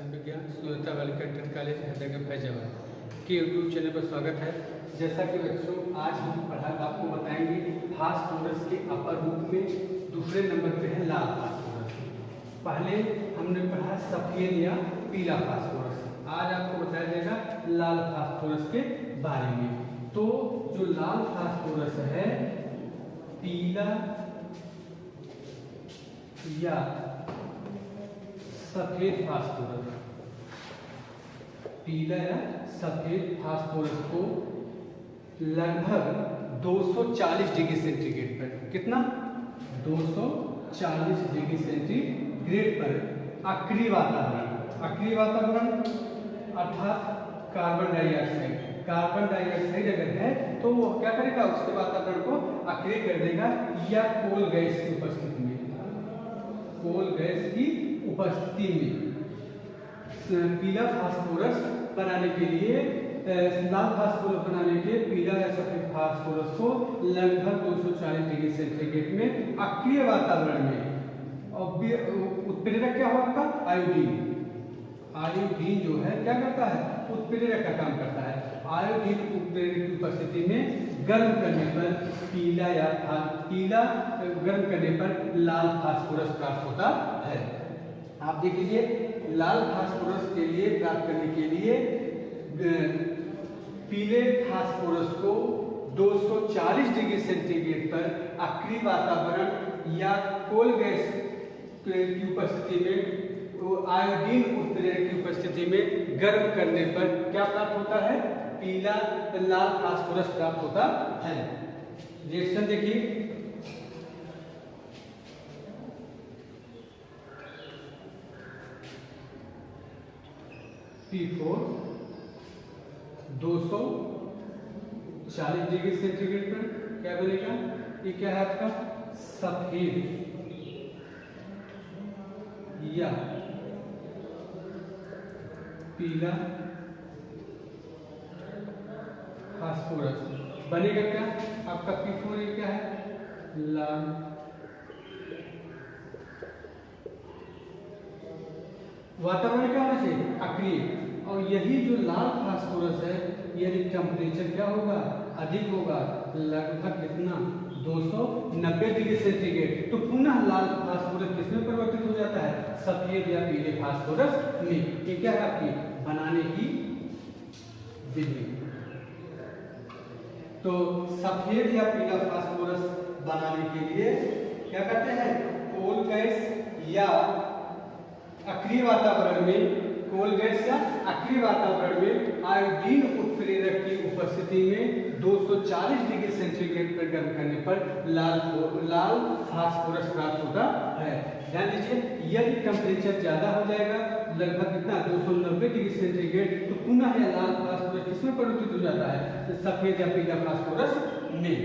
रसायन विज्ञान सुजाता बालिका इंटर कॉलेज हैदराबाद फैजाबाद के यूट्यूब चैनल पर स्वागत है। जैसा कि बच्चों आज हम आपको बताएंगे फास्फोरस के अपर रूप में दूसरे नंबर पे है लाल फास्फोरस। पहले हमने पढ़ा सफेद या पीला फास्फोरस, आज आपको बताया जाएगा लाल फास्फोरस के बारे में। तो जो लाल फास्फोरस है पीला या सफेद फास्फोरस, पीला या सफेद फास्फोरस को लगभग 240 डिग्री सेंटीग्रेड पर, कितना 240 डिग्री सेंटीग्रेड पर अक्रिय वातावरण अर्थात कार्बन डाइऑक्साइड अगर है तो वो क्या करेगा, उसके वातावरण को अक्रिय कर देगा या कोल गैस की उपस्थिति में, पीला फास्फोरस बनाने के लिए लाल फास्फोरस बनाने के पीला या सफेद फास्फोरस को लगभग 240 डिग्री सेंटीग्रेड में अक्रिय वातावरण में उत्प्रेरक क्या होगा आपका आयोडीन जो है क्या करता है, उत्प्रेरक का काम करता है। आयोडीन उत्प्रेरक की उपस्थिति में गर्म करने पर गर्म करने पर लाल फास्फोरस प्राप्त होता है। आप देख लीजिए लाल फास्फोरस के लिए प्राप्त करने के लिए पीले फास्फोरस को 240 डिग्री सेंटीग्रेड पर अक्रिय वातावरण या कोल गैस की उपस्थिति में, आयोडीन उत्प्रेरक की उपस्थिति में गर्म करने पर क्या प्राप्त होता है, लाल फास्फोरस प्राप्त होता है। रिएक्शन देखिए, P4 240 डिग्री सेंटीग्रेड पर क्या बनेगा, ये क्या है आपका सफेद या पीला फास्फोरस बनेगा। क्या आपका P4 ये क्या है, लाल वातावरण क्या होना चाहिए, अक्रिय। और यही जो लाल फास्फोरस है यदि टेम्परेचर क्या होगा, अधिक होगा, लगभग कितना 290 डिग्री सेंटीग्रेड, तो पुनः लाल फास्फोरस किसमें परिवर्तित हो जाता है, सफेद या पीले फास्फोरस में। ये क्या है आपकी बनाने की विधि। तो सफेद या पीला फास्फोरस बनाने के लिए क्या करते हैं, कोल गैस या अक्रिय वातावरण में आयोडीन उत्प्रेरक की उपस्थिति में 240 डिग्री सेंटीग्रेड पर गर्म करने पर लाल फास्फोरस प्राप्त होता है। ध्यान दीजिए यदि टेम्परेचर ज्यादा हो जाएगा, लगभग कितना 290 डिग्री सेंटीग्रेड, तो पुनः यह लाल फास्फोरस किसमें परिवर्तित हो जाता है, तो सफेद या पीला फास्फोरस में।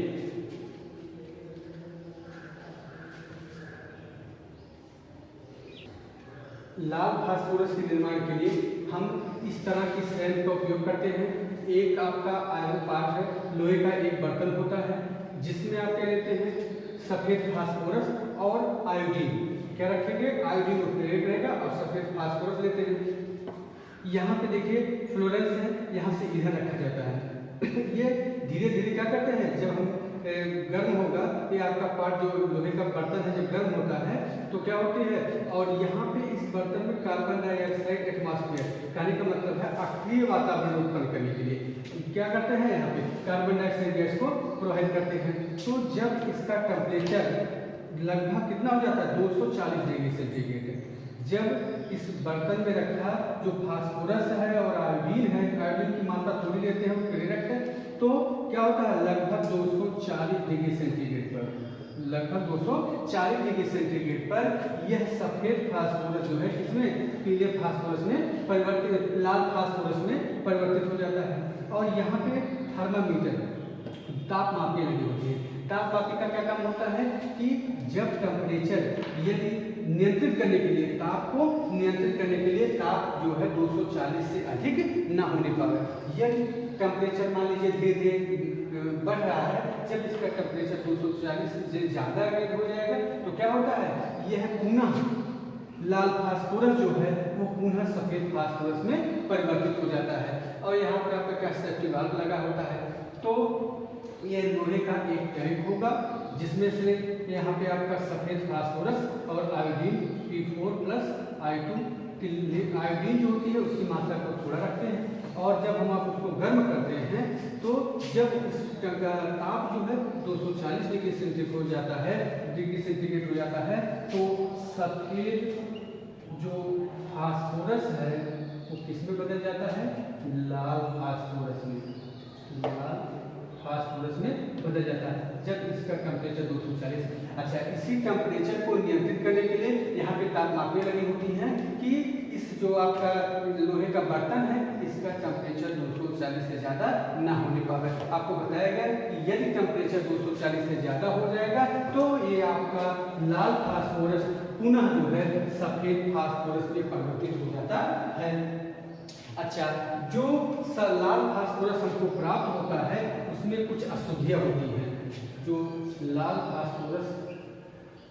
लाल फास्फोरस के निर्माण के लिए हम इस तरह की श्रेणी का उपयोग करते हैं। एक आपका आयरन पार्ट है, लोहे का एक बर्तन होता है जिसमें आप क्या लेते हैं, सफेद फास्फोरस और आयोडीन क्या रखेंगे, आयोडीन उत्प्रेरक रहेगा और सफेद फास्फोरस लेते हैं। यहाँ पे देखिए फ्लोरेंस है, यहाँ से इधर रखा जाता है। ये धीरे धीरे क्या करते हैं, जब हम गर्म होगा, ये आपका पार्ट जो लोहे का बर्तन है जब गर्म होता है तो क्या होती है, और यहाँ पे इस बर्तन में कार्बन डाइऑक्साइड एटमॉस्फेयर, कहने का मतलब है अक्रिय वातावरण उत्पन्न करने के लिए क्या करते हैं, यहाँ पे कार्बन डाइऑक्साइड गैस को प्रोवाइड करते हैं। तो जब इसका टेम्परेचर लगभग कितना हो जाता है, 240 डिग्री सेंटीग्रेड, जब इस बर्तन में रखा जो फास्फोरस है और आयोडीन है, आयोडीन की मात्रा थोड़ी लेते हैं, प्रेरक है, तो क्या होता है लगभग 240 डिग्री सेंटीग्रेड पर, यह सफेद फास्फोरस जो है इसमें पीले फास्फोरस में परिवर्तित, लाल फास्फोरस में परिवर्तित हो जाता है। और यहाँ पे थर्मामीटर ताप मापी लगी होती है। ताप मापी का क्या काम होता है कि जब टेम्परेचर यदि नियंत्रित करने के लिए, ताप को नियंत्रित करने के लिए ताप जो है 240 से अधिक ना होने पाए। यदि टेम्परेचर मान लीजिए धीरे धीरे बढ़ रहा है, जब इसका टेम्परेचर 240 से ज्यादा हो जाएगा तो क्या होता है, यह पुनः लाल फास्फोरस जो है वो पुनः सफेद फास्फोरस में परिवर्तित हो जाता है। और यहाँ पर आपका क्या सेफ्टी वाल्व लगा होता है। तो ये लोहे का एक टैंक होगा जिसमें से यहाँ पे आपका सफेद फास्फोरस और आयोडीन P4+ I2 आयोडीन जो होती है उसकी मात्रा को थोड़ा रखते हैं। और जब हम आप उसको गर्म करते हैं तो जब इसका ताप जो है 240 डिग्री सेंटीग्रेड हो जाता है तो सफेद जो फास्फोरस है वो किस में बदल जाता है, लाल फास्फोरस में, लाल फास्फोरस में बदल जाता है जब इसका टेम्परेचर 240। अच्छा, इसी टेम्परेचर को नियंत्रित करने के लिए यहाँ पे तापमापी लगी होती हैं कि इस जो आपका लोहे का बर्तन है इसका टेम्परेचर 240 से ज़्यादा ना होने पावे। आपको बताया गया कि यदि टेम्परेचर 240 से ज़्यादा हो जाएगा तो ये आपका लाल फास्फोरस पुनः जो है सफेद फास्फोरस में परिवर्तित हो जाता है। अच्छा, जो लाल फास्फोरस हमको प्राप्त होता है उसमें कुछ अशुद्धियाँ होती हैं। जो लाल फास्फोरस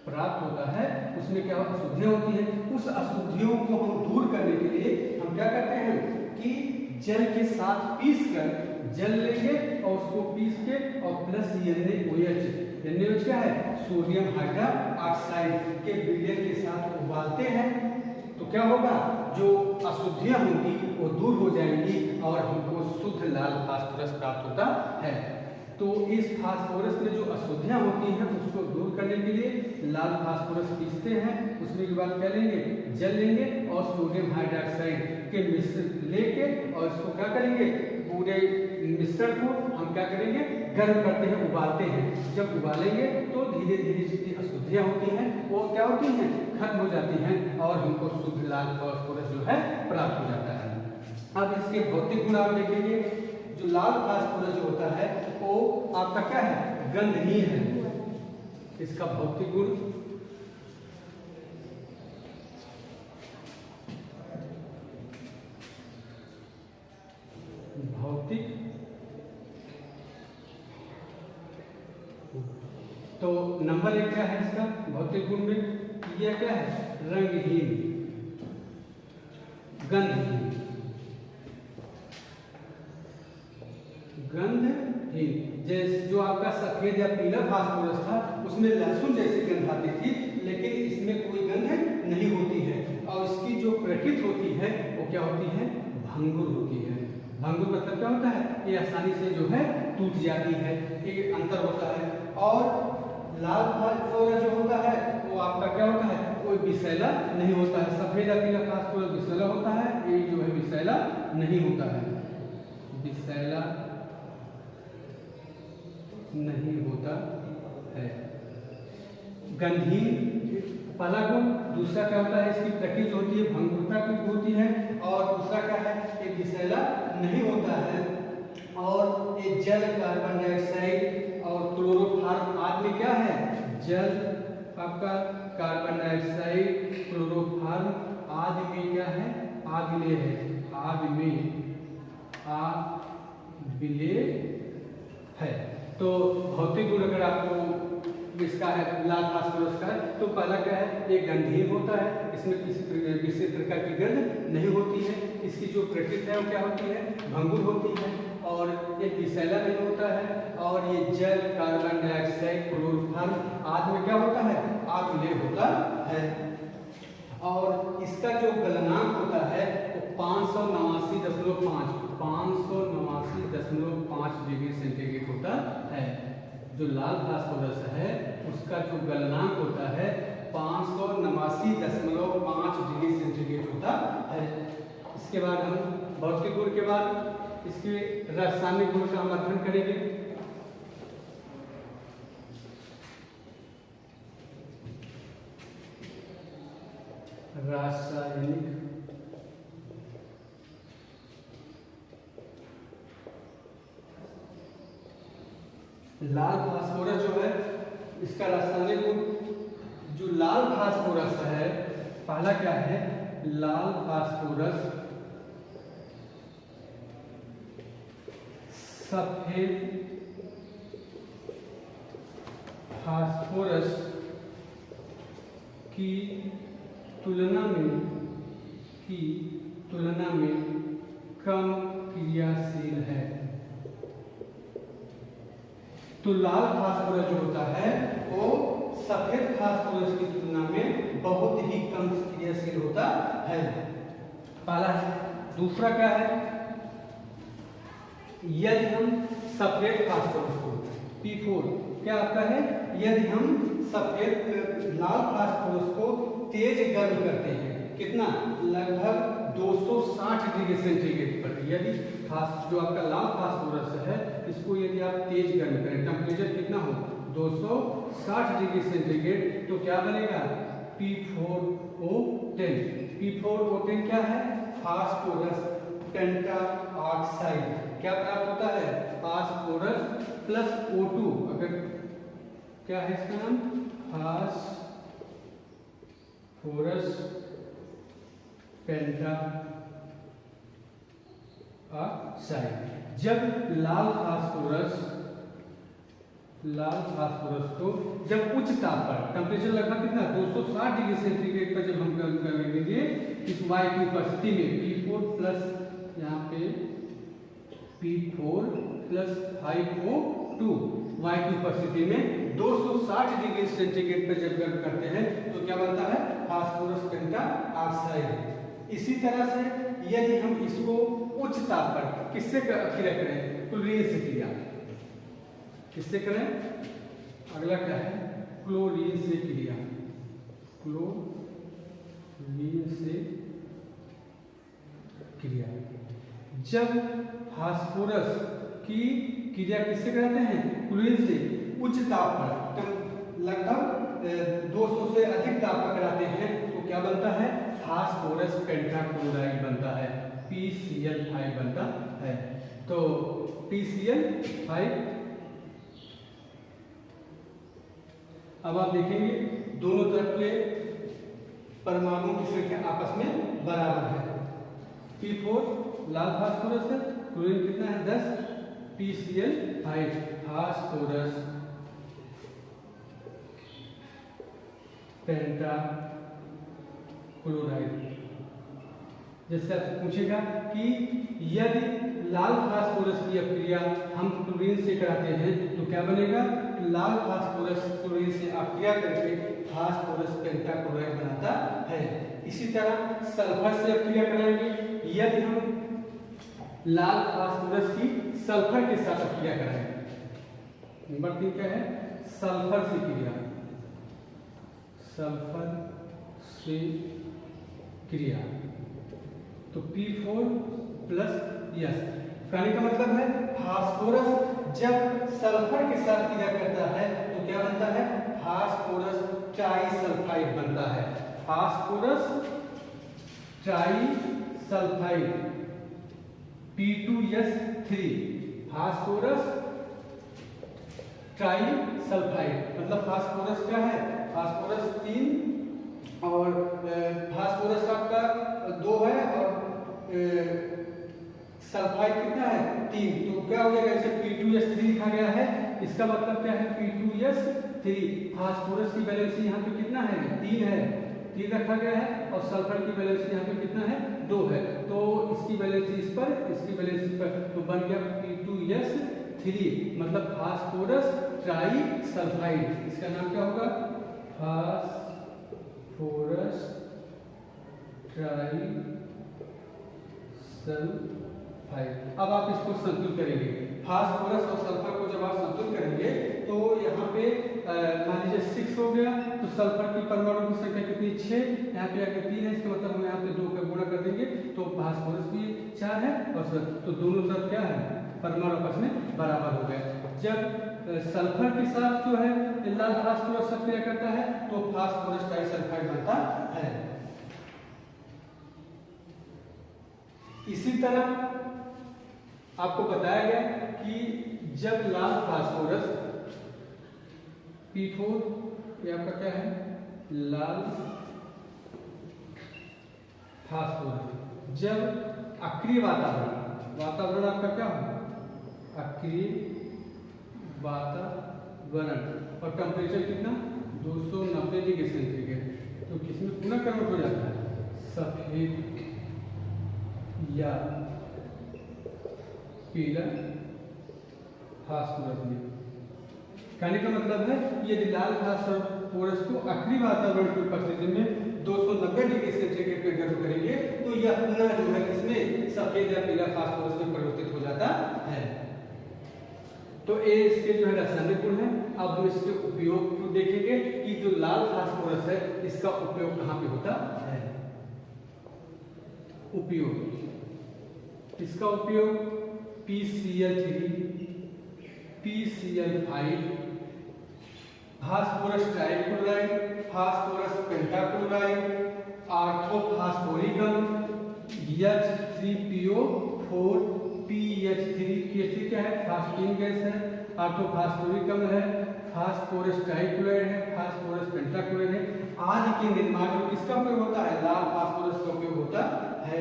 प्राप्त होता है उसमें क्या अशुद्धियाँ होती हैं। उस अशुद्धियों को हम दूर करने के लिए हम क्या करते हैं कि जल के साथ पीस कर जल लेंगे और उसको पीस के और प्लस NaOH क्या है, सोडियम हाइड्रोक्साइड के विलयन के साथ उबालते हैं। तो क्या होगा, जो अशुद्धियाँ होंगी वो दूर हो जाएंगी और हमको शुद्ध लाल फास्फोरस प्राप्त होता है। तो इस फास्फोरस में जो अशुद्धियाँ होती हैं उसको दूर करने के लिए लाल फास्फोरस पीसते हैं। उसमें के बाद क्या लेंगे, जल लेंगे और सोडियम हाइड्रोक्साइड के मिश्रण लेके और इसको क्या करेंगे, पूरे मिश्रण को हम क्या करेंगे, गर्म करते हैं, उबालते हैं। जब उबालेंगे तो धीरे धीरे जितनी अशुद्धियाँ होती हैं वो क्या होती हैं, खत्म हो जाती हैं और हमको शुद्ध लाल फास्फोरस जो है प्राप्त हो जाता है। अब इसके भौतिक गुण आप देखेंगे। जो लाल फास्फोरस जो होता है वो आपका क्या है, गंधहीन है। इसका भौतिक गुण तो नंबर 1 क्या है इसका भौतिक गुण में, यह क्या है, रंगहीन, गंधहीन, गंधहीन। जैसे जो आपका सफेद या पीला फास्फोरस था उसमें लहसुन जैसी गंध आती थी, लेकिन इसमें कोई गंध नहीं होती है। और इसकी जो प्रकृति होती है वो क्या होती है, भंगुर होती है। भंगुर मतलब क्या होता है, ये आसानी से जो है टूट जाती है, एक अंतर होता है। और लाल फास्फोरस जो होता है वो आपका क्या होता है, कोई विषैला नहीं होता है। सफेद या पीला फास्फोरस विषैला होता है, ये जो है विषैला नहीं होता है, विषैला नहीं होता है। गंधहीन पहला गुण। दूसरा क्या होता है, इसकी प्रकृति जो होती है भंगुरता की होती है। और दूसरा क्या है, ये विषैला नहीं होता है। और ये जल, कार्बन डाइऑक्साइड और क्लोरोफॉर्म आदि में क्या है, जल आपका कार्बन डाइऑक्साइड क्लोरोफॉर्म आदि में क्या है, आविलेय है, आदि में आविलेय है। तो भौतिक गुण अगर आपको इसका है लाल फास्फोरस का, तो पहला क्या है, ये गंधहीन होता है, इसमें किसी विशेष प्रकार की गंध नहीं होती है। इसकी जो प्रकृति है वो क्या होती है, भंगुर होती है। और ये विषैला नहीं होता है। और ये जल, कार्बन डाइऑक्साइड, क्लोरोफॉर्म आदि में क्या होता है, आविलेय होता है। और इसका जो गलनांक होता है वो 589.5 डिग्री सेंटीग्रेड होता है। जो लाल फास्फोरस है उसका जो गलनांक होता है 589.5 डिग्री सेंटीग्रेड होता है। इसके बाद हम भौतिक गुण के बाद इसके रासायनिक गुण का हम अध्ययन करेंगे। रासायनिक लाल फास्फोरस जो है इसका रासायनिक गुण, जो लाल फास्फोरस है पहला क्या है, लाल फास्फोरस सफेद फास्फोरस की तुलना में कम क्रियाशील है। तो लाल फास्फोरस जो होता है वो सफेद फास्फोरस की तुलना में बहुत ही कम क्रियाशील होता है। पहला है। दूसरा क्या है, यदि हम सफेद फास्फोरस को P4 क्या आपका है, यदि हम लाल फास्फोरस को तेज गर्म करते हैं, कितना, लगभग 260 डिग्री सेंटीग्रेड पर, यदि जो आपका लाल फास्फोरस है इसको यदि आप तेज गर्म करें, टेम्परेचर कितना हो, 260 डिग्री सेंटीग्रेड, तो क्या बनेगा, P4O10। P4O10 क्या है, फास्फोरस पेंटा ऑक्साइड। क्या प्राप्त होता है, फास्फोरस प्लस O2, अगर क्या है इसका नाम, फास्फोरस पेंटा ऑक्साइड। जब लाल फास्फोरस को जब उच्च ताप पर, टेम्परेचर लगभग कितना, 260 डिग्री सेंटीग्रेड पर जब हम गर्म करेंगे इस Y की उपस्थिति में, P4 प्लस यहाँ पे P4 प्लस 5O2 Y की उपस्थिति में 260 डिग्री सेंटीग्रेड पर जब गर्म करते हैं तो क्या बनता है, फास्फोरस पेंटा ऑक्साइड। इसी तरह से यदि हम इसको उच्च ताप पर किससे क्रिया करें, क्लोरीन से क्रिया, किससे करें, अगला क्या है, क्लोरीन से क्रिया, क्लोरीन से क्रिया। जब फास्फोरस की क्रिया किससे कराते हैं, क्लोरीन से, उच्च ताप पर, लगभग 200 से अधिक ताप पर कराते हैं, तो क्या बनता है, फास्फोरस पेंटाक्लोराइड बनता है, PCl5 बनता है। तो PCl5, अब आप देखेंगे दोनों तरफ के परमाणुओं की संख्या आपस में बराबर है। P4 लाल फास्फोरस है, क्लोरीन कितना है, 10, PCl5 फास्फोरस पेंटा क्लोराइड। जैसे आपसे पूछेगा कि यदि लाल फास्फोरस की अपक्रिया हम क्लोरीन से कराते हैं तो क्या बनेगा, लाल फास्फोरस क्लोरीन से अपक्रिया करके फास्फोरस पेंटाक्लोराइड बनाता है। इसी तरह सल्फर से अपक्रिया कराएंगे, यदि हम लाल फास्फोरस की सल्फर के साथ अपक्रिया कराएंगे। नंबर 3 क्या है, सल्फर से क्रिया, सल्फर से क्रिया, तो P4 प्लस यस। कहने का मतलब है फास्फोरस जब सल्फर के साथ क्रिया करता है तो क्या बनता है, फास्फोरस ट्राइसल्फाइड बनता है, phosphorus trisulphide P2S3, phosphorus trisulphide मतलब फास्फोरस क्या है, फास्फोरस 3 और फास्फोरस आपका 2 है और सल्फाइड कितना है, 3, तो क्या हो जाएगा, इसे P2S3 लिखा गया है। इसका मतलब क्या है, P2S3, फास्फोरस की वैलेंसी यहाँ पे कितना है, 3 है, 3 रखा गया है, और सल्फर की वैलेंसी यहाँ पे कितना है, 2 है, तो इसकी वैलेंसी इस पर, इसकी वैलेंसी पर, तो बन गया P2S3 मतलब फास्फोरस ट्राइसल्फाइड। इसका नाम क्या होगा, फास्फोरस ट्राइसल्फाइड। अब आप इसको संतुलित करेंगे, फास्फोरस और सल्फर को जब आप संतुलित करेंगे तो यहाँ पे मान लीजिए 6 हो गया, तो सल्फर की परमाणु की संख्या कितनी, 6, यहाँ पे आगे 3 है, इसका मतलब हम यहाँ पे 2 का गुणा कर देंगे तो फास्फोरस भी 4 है, और तो दोनों तरफ क्या है, परमाणु आपस में बराबर हो गए। जब सल्फर के साथ जो है लाल फास्फोरस सक्रिय करता है तो फास्फोरस ट्राइसल्फाइड बनता है। इसी तरह आपको बताया गया कि जब लाल फास्फोरस P4, ये आपका क्या है, लाल फास्फोरस जब अक्रिय वातावरण आपका क्या हो, अक्रिय वातावरण, और टेम्परेचर कितना, 290 डिग्री सेंटीग्रेड, तो किसमें पुनः कन्वर्ट हो जाता है, सफेद या पीला फास्फोरस में। कहने का मतलब है यदि लाल फास्फोरस को अक्रिय वातावरण की उपस्थिति में 290 डिग्री सेंटीग्रेड पे गर्म करेंगे तो यह पुनः जो है इसमें सफेद या पीला फास्फोरस में परिवर्तित हो जाता है। तो ये इसके जो है रासायनिक गुण है। अब हम इसके उपयोग को देखेंगे कि जो लाल फास्फोरस है इसका उपयोग कहाँ पे होता है। उपयोग, इसका उपयोग PCl3, PCl5, phosphorus trichloride, phosphorus pentachloride, orthophosphoric acid, H3PO4, PH3 क्या है, फास्फीन गैस है, ऑर्थोफॉस्फोरिकम है, फास्फोरस ट्राइक्लोराइड है, फास्फोरस पेंटाक्लोराइड है आदि के निर्माण में किसका उपयोग होता है, लाल फास्फोरस का उपयोग होता है।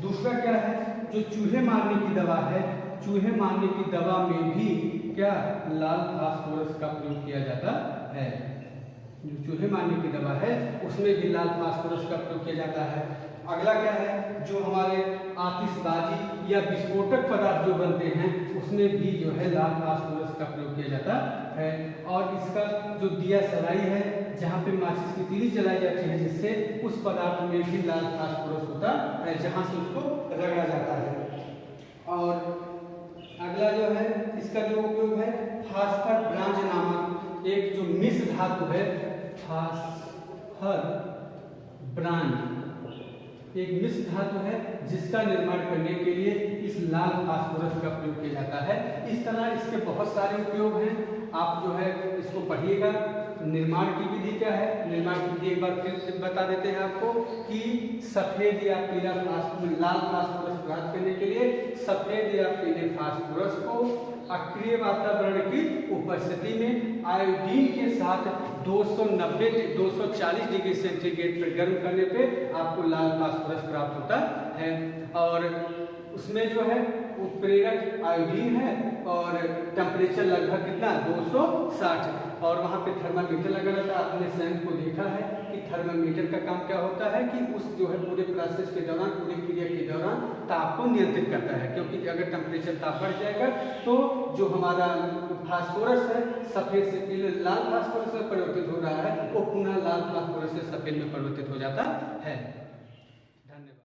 दूसरा क्या है, जो चूहे मारने की दवा है, चूहे मारने की दवा में भी क्या लाल फास्फोरस का प्रयोग किया जाता है। जो चूहे मारने की दवा है उसमें भी लाल फास्फोरस का प्रयोग किया जाता है। अगला क्या है, जो हमारे आतिशबाजी या विस्फोटक पदार्थ जो बनते हैं उसमें भी जो है लाल फास्फोरस का प्रयोग किया जाता है। और इसका जो दिया सलाई है, जहाँ पे माचिस की तीली जलाई जाती है जिससे उस पदार्थ में भी लाल फास्फोरस होता है, जहाँ से उसको रगड़ा जाता है। और अगला जो है इसका जो उपयोग है, फास्फर ब्रांज नामक एक जो मिश्र धातु है, फास्फर ब्रांज एक मिश्र धातु है जिसका निर्माण करने के लिए इस लाल फास्फोरस का प्रयोग किया जाता है। इस तरह इसके बहुत सारे उपयोग हैं, आप जो है इसको पढ़िएगा। निर्माण की विधि क्या है, निर्माण की विधि एक बार फिर बता देते हैं आपको कि सफेद या पीला फास्फोरस, लाल फास्फोरस प्राप्त करने के लिए सफेद या पीले फास्फोरस को अक्रिय वातावरण की उपस्थिति में आयोडीन के साथ 240 डिग्री सेंटीग्रेड पर गर्म करने पे आपको लाल फास्फोरस प्राप्त होता है। और उसमें जो है उत्प्रेरक आयोडीन है और टेम्परेचर लगभग कितना 260, और वहाँ पे थर्मामीटर लगा रहता है। आपने स्वयं को देखा है कि थर्मामीटर का काम क्या होता है कि उस जो है पूरे प्रोसेस के दौरान, पूरी क्रिया के दौरान ताप को नियंत्रित करता है, क्योंकि अगर टेम्परेचर ताप बढ़ जाएगा तो जो हमारा फास्फोरस है सफेद से पीले लाल फास्फोरस में परिवर्तित हो रहा है, वो पुनः लाल फास्फोरस से सफेद में परिवर्तित हो जाता है।